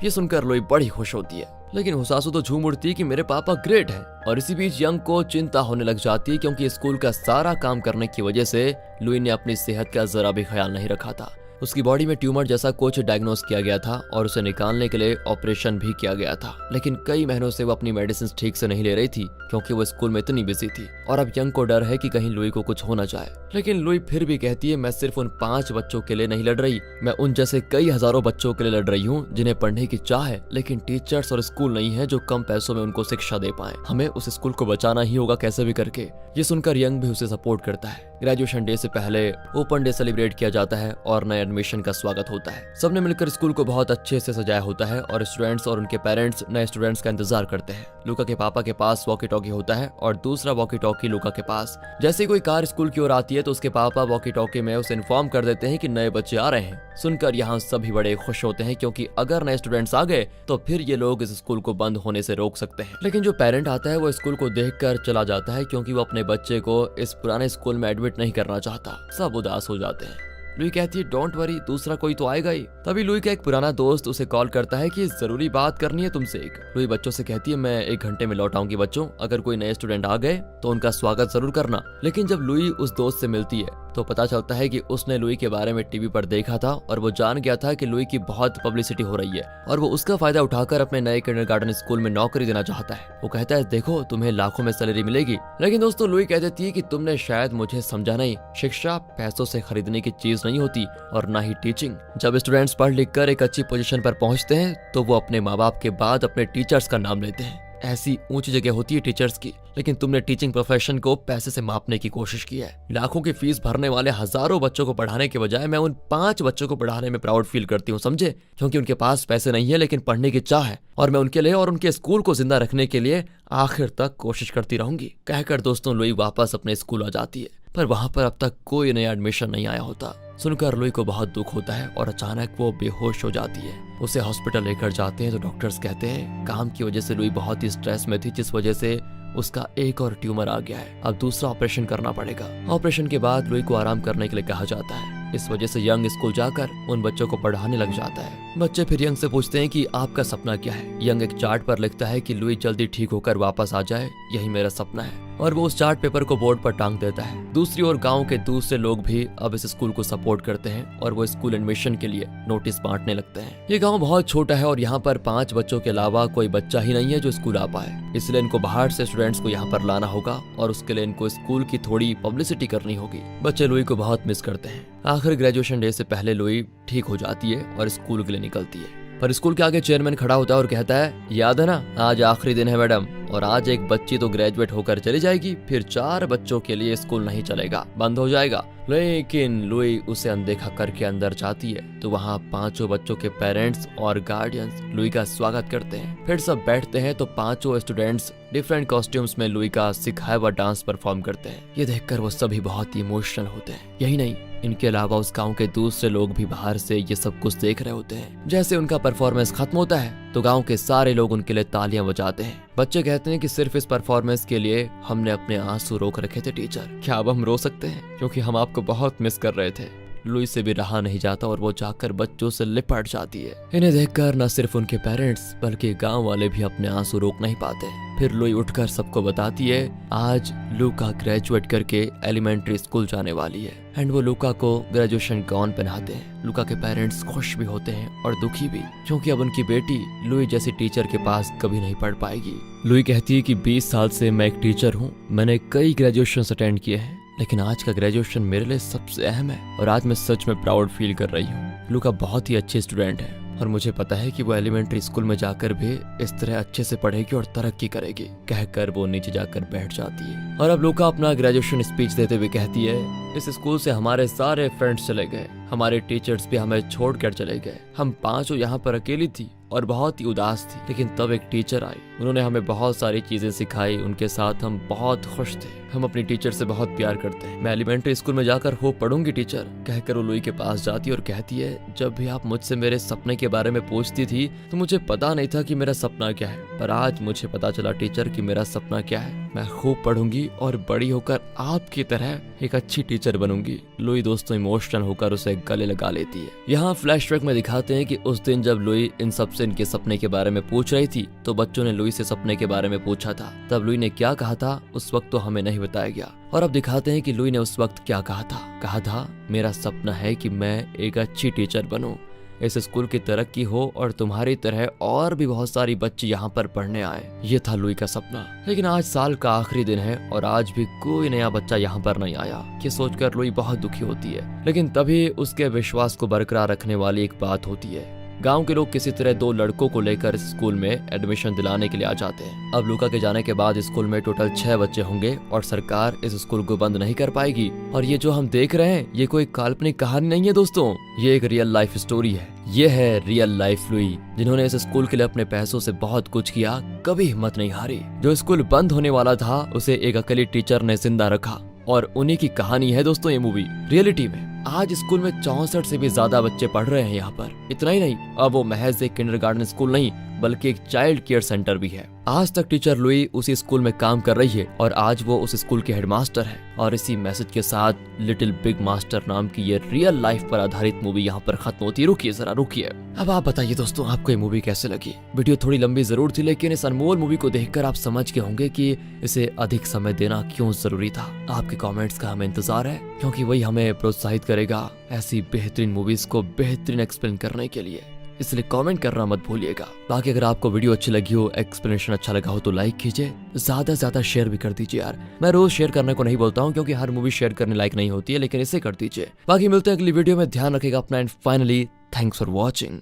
ये सुनकर लुई बड़ी खुश होती है, लेकिन हुसासू तो झूम उठती है कि मेरे पापा ग्रेट हैं। और इसी बीच यंग को चिंता होने लग जाती है क्योंकि स्कूल का सारा काम करने की वजह से लुई ने अपनी सेहत का जरा भी ख्याल नहीं रखा था। उसकी बॉडी में ट्यूमर जैसा कुछ डायग्नोस किया गया था और उसे निकालने के लिए ऑपरेशन भी किया गया था। लेकिन कई महीनों से वो अपनी मेडिसिन ठीक से नहीं ले रही थी क्योंकि वो स्कूल में इतनी बिजी थी और अब यंग को डर है कि कहीं लुई को कुछ हो ना जाए। लेकिन लुई फिर भी कहती है, मैं सिर्फ उन 5 बच्चों के लिए नहीं लड़ रही, मैं उन जैसे कई हजारों बच्चों के लिए लड़ रही हूँ जिन्हें पढ़ने की चाह है लेकिन टीचर्स और स्कूल नहीं है जो कम पैसों में उनको शिक्षा दे पाए। हमें उस स्कूल को बचाना ही होगा कैसे भी करके। ये सुनकर यंग भी उसे सपोर्ट करता है। ग्रेजुएशन डे से पहले ओपन डे सेलिब्रेट किया जाता है और नए एडमिशन का स्वागत होता है। सबने मिलकर स्कूल को बहुत अच्छे से सजाया होता है और स्टूडेंट्स और उनके पेरेंट्स नए स्टूडेंट्स का इंतजार करते हैं। लुका के पापा के पास वॉकी टॉकी होता है और दूसरा वॉकी टॉकी लुका के पास। जैसे कोई कार स्कूल की ओर आती है तो उसके पापा वॉकी टॉकी में उसे इन्फॉर्म कर देते हैं कि नए बच्चे आ रहे हैं। सुनकर यहाँ सभी बड़े खुश होते हैं क्योंकि अगर नए स्टूडेंट्स आ गए तो फिर ये लोग इस स्कूल को बंद होने से रोक सकते हैं। लेकिन जो पेरेंट आता है वो स्कूल को देखकर चला जाता है क्योंकि वो अपने बच्चे को इस पुराने स्कूल में एडमिट नहीं करना चाहता। सब उदास हो जाते हैं। लुई कहती है, डोंट वरी, दूसरा कोई तो आएगा ही। तभी लुई का एक पुराना दोस्त उसे कॉल करता है कि जरूरी बात करनी है तुमसे एक। लुई बच्चों से कहती है, मैं 1 घंटे में लौट आऊंगी बच्चों, अगर कोई नए स्टूडेंट आ गए तो उनका स्वागत जरूर करना। लेकिन जब लुई उस दोस्त से मिलती है तो पता चलता है कि उसने लुई के बारे में टीवी पर देखा था और वो जान गया था कि लुई की बहुत पब्लिसिटी हो रही है और वो उसका फायदा उठाकर अपने नए किंडरगार्टन स्कूल में नौकरी देना चाहता है। वो कहता है, देखो तुम्हें लाखों में सैलरी मिलेगी। लेकिन दोस्तों लुई कह देती है कि तुमने शायद मुझे समझा नहीं, शिक्षा पैसों से खरीदने की चीज नहीं होती और ना ही टीचिंग। जब स्टूडेंट्स पढ़ लिख कर एक अच्छी पोजीशन पर पहुंचते हैं तो वो अपने माँ बाप के बाद अपने टीचर्स का नाम लेते हैं। ऐसी ऊंची जगह होती है टीचर्स की, लेकिन तुमने टीचिंग प्रोफेशन को पैसे से मापने की कोशिश की है। लाखों की फीस भरने वाले हजारों बच्चों को पढ़ाने के बजाय मैं उन 5 बच्चों को पढ़ाने में प्राउड फील करती हूँ, समझे? क्योंकि उनके पास पैसे नहीं है लेकिन पढ़ने की चाह है और मैं उनके लिए और उनके स्कूल को जिंदा रखने के लिए आखिर तक कोशिश करती रहूंगी। कहकर दोस्तों लुई वापस अपने स्कूल आ जाती है, पर वहां पर अब तक कोई नया एडमिशन नहीं आया होता। सुनकर लुई को बहुत दुख होता है और अचानक वो बेहोश हो जाती है। उसे हॉस्पिटल लेकर जाते हैं तो डॉक्टर्स कहते हैं काम की वजह से लुई बहुत ही स्ट्रेस में थी, जिस वजह से उसका एक और ट्यूमर आ गया है, अब दूसरा ऑपरेशन करना पड़ेगा। ऑपरेशन के बाद लुई को आराम करने के लिए कहा जाता है। इस वजह से यंग स्कूल जाकर उन बच्चों को पढ़ाने लग जाता है। बच्चे फिर यंग से पूछते हैं कि आपका सपना क्या है। यंग एक चार्ट पर लिखता है कि लुई जल्दी ठीक होकर वापस आ जाए, यही मेरा सपना है, और वो उस चार्ट पेपर को बोर्ड पर टांग देता है। दूसरी ओर गांव के दूसरे लोग भी अब इस स्कूल को सपोर्ट करते हैं और वो स्कूल एडमिशन के लिए नोटिस बांटने लगते हैं। ये गांव बहुत छोटा है और यहाँ पर 5 बच्चों के अलावा कोई बच्चा ही नहीं है जो स्कूल आ पाए, इसलिए इनको बाहर से स्टूडेंट्स को यहाँ पर लाना होगा और उसके लिए इनको स्कूल की थोड़ी पब्लिसिटी करनी होगी। बच्चे लुई को बहुत मिस करते हैं। आखिर ग्रेजुएशन डे से पहले लुई ठीक हो जाती है और स्कूल के लिए निकलती है, पर स्कूल के आगे चेयरमैन खड़ा होता है और कहता है, याद है ना, आज आखिरी दिन है मैडम, और आज एक बच्ची तो ग्रेजुएट होकर चली जाएगी, फिर 4 बच्चों के लिए स्कूल नहीं चलेगा, बंद हो जाएगा। लेकिन लुई उसे अनदेखा करके अंदर जाती है तो वहाँ 5 बच्चों के पेरेंट्स और गार्डियंस लुई का स्वागत करते हैं। फिर सब बैठते हैं तो 5 स्टूडेंट्स डिफरेंट कॉस्ट्यूम्स में लुई का सिखाया हुआ डांस परफॉर्म करते हैं। ये देखकर वो सभी बहुत ही इमोशनल होते हैं। यही नहीं, इनके अलावा उस गांव के दूसरे लोग भी बाहर से ये सब कुछ देख रहे होते हैं। जैसे उनका परफॉर्मेंस खत्म होता है तो गांव के सारे लोग उनके लिए तालियां बजाते हैं। बच्चे कहते हैं कि सिर्फ इस परफॉर्मेंस के लिए हमने अपने आंसू रोक रखे थे टीचर, क्या अब हम रो सकते हैं, क्योंकि हम आपको बहुत मिस कर रहे थे। लुई से भी रहा नहीं जाता और वो जाकर बच्चों से लिपट जाती है। इन्हें देखकर न सिर्फ उनके पेरेंट्स बल्कि गांव वाले भी अपने आंसू रोक नहीं पाते। फिर लुई उठकर सबको बताती है आज लूका ग्रेजुएट करके एलिमेंट्री स्कूल जाने वाली है एंड वो लूका को ग्रेजुएशन गाउन पहनाते हैं। लूका के पेरेंट्स खुश भी होते हैं और दुखी भी, क्योंकि अब उनकी बेटी लुई जैसी टीचर के पास कभी नहीं पढ़ पाएगी। लुई कहती है कि 20 साल से मैं एक टीचर हूँ, मैंने कई ग्रेजुएशन अटेंड किए हैं, लेकिन आज का ग्रेजुएशन मेरे लिए सबसे अहम है और आज मैं सच में प्राउड फील कर रही हूँ। लूका बहुत ही अच्छी स्टूडेंट है और मुझे पता है कि वो एलिमेंट्री स्कूल में जाकर भी इस तरह अच्छे से पढ़ेगी और तरक्की करेगी। कहकर वो नीचे जाकर बैठ जाती है और अब लूका अपना ग्रेजुएशन स्पीच देते हुए कहती है इस स्कूल से हमारे सारे फ्रेंड्स चले गए, हमारे टीचर्स भी हमें छोड़कर चले गए, हम पांचों यहाँ पर अकेली थी और बहुत ही उदास थी। लेकिन तब एक टीचर आई, उन्होंने हमें बहुत सारी चीजें सिखाई, उनके साथ हम बहुत खुश थे। हम अपनी टीचर से बहुत प्यार करते हैं। मैं एलिमेंट्री स्कूल में जाकर हो पढ़ूंगी टीचर। कहकर वो लुई के पास जाती और कहती है जब भी आप मुझसे मेरे सपने के बारे में पूछती थी तो मुझे पता नहीं था कि मेरा सपना क्या है, पर आज मुझे पता चला टीचर कि मेरा सपना क्या है। मैं खूब पढ़ूंगी और बड़ी होकर आपकी तरह एक अच्छी टीचर बनूंगी। लुई दोस्तों इमोशनल होकर उसे गले लगा लेती है। यहाँ फ्लैशबैक में दिखाते हैं कि उस दिन जब लुई इन सबसे इनके सपने के बारे में पूछ रही थी तो बच्चों ने लुई से सपने के बारे में पूछा था। तब लुई ने क्या कहा था उस वक्त तो हमें नहीं बताया गया, और अब दिखाते हैं कि लुई ने उस वक्त क्या कहा था मेरा सपना है कि मैं एक अच्छी टीचर बनूं, इस स्कूल की तरक्की हो और तुम्हारी तरह और भी बहुत सारी बच्चे यहाँ पर पढ़ने आए। ये था लुई का सपना। लेकिन आज साल का आखिरी दिन है और आज भी कोई नया बच्चा यहाँ पर नहीं आया। ये सोचकर लुई बहुत दुखी होती है। लेकिन तभी उसके विश्वास को बरकरार रखने वाली एक बात होती है। गांव के लोग किसी तरह 2 लड़कों को लेकर स्कूल में एडमिशन दिलाने के लिए आ जाते हैं। अब लूका के जाने के बाद स्कूल में टोटल 6 बच्चे होंगे और सरकार इस स्कूल को बंद नहीं कर पाएगी। और ये जो हम देख रहे हैं ये कोई काल्पनिक कहानी नहीं है दोस्तों, ये एक रियल लाइफ स्टोरी है। ये है रियल लाइफ लुई, जिन्होंने इस स्कूल के लिए अपने पैसों से बहुत कुछ किया, कभी हिम्मत नहीं हारी। जो स्कूल बंद होने वाला था उसे एक अकेली टीचर ने जिंदा रखा और उन्हीं की कहानी है दोस्तों ये मूवी। रियलिटी में आज स्कूल में 64 से भी ज्यादा बच्चे पढ़ रहे हैं यहाँ पर। इतना ही नहीं, अब वो महज एक किंडरगार्टन स्कूल नहीं बल्कि एक चाइल्ड केयर सेंटर भी है। आज तक टीचर लुई उसी स्कूल में काम कर रही है और आज वो उस स्कूल के हेडमास्टर है। और इसी मैसेज के साथ लिटिल बिग मास्टर नाम की ये रियल लाइफ पर आधारित मूवी यहाँ पर खत्म होती है। रुकिए जरा रुकिए, अब आप बताइए दोस्तों आपको ये मूवी कैसे लगी। वीडियो थोड़ी लंबी जरूर थी, लेकिन इस अनमोल मूवी को देखकर आप समझ गए होंगे कि इसे अधिक समय देना क्यों जरूरी था। आपके कॉमेंट्स का हमें इंतजार है, क्योंकि वही हमें प्रोत्साहित करेगा ऐसी बेहतरीन मूवीज को बेहतरीन एक्सप्लेन करने के लिए। इसलिए कमेंट करना मत भूलिएगा। बाकी अगर आपको वीडियो अच्छी लगी हो, एक्सप्लेनेशन अच्छा लगा हो तो लाइक कीजिए, ज्यादा से ज्यादा शेयर भी कर दीजिए यार। मैं रोज शेयर करने को नहीं बोलता हूँ क्योंकि हर मूवी शेयर करने लायक नहीं होती है, लेकिन इसे कर दीजिए। बाकी मिलते हैं अगली वीडियो में, ध्यान रखिएगा अपना and finally thanks for watching.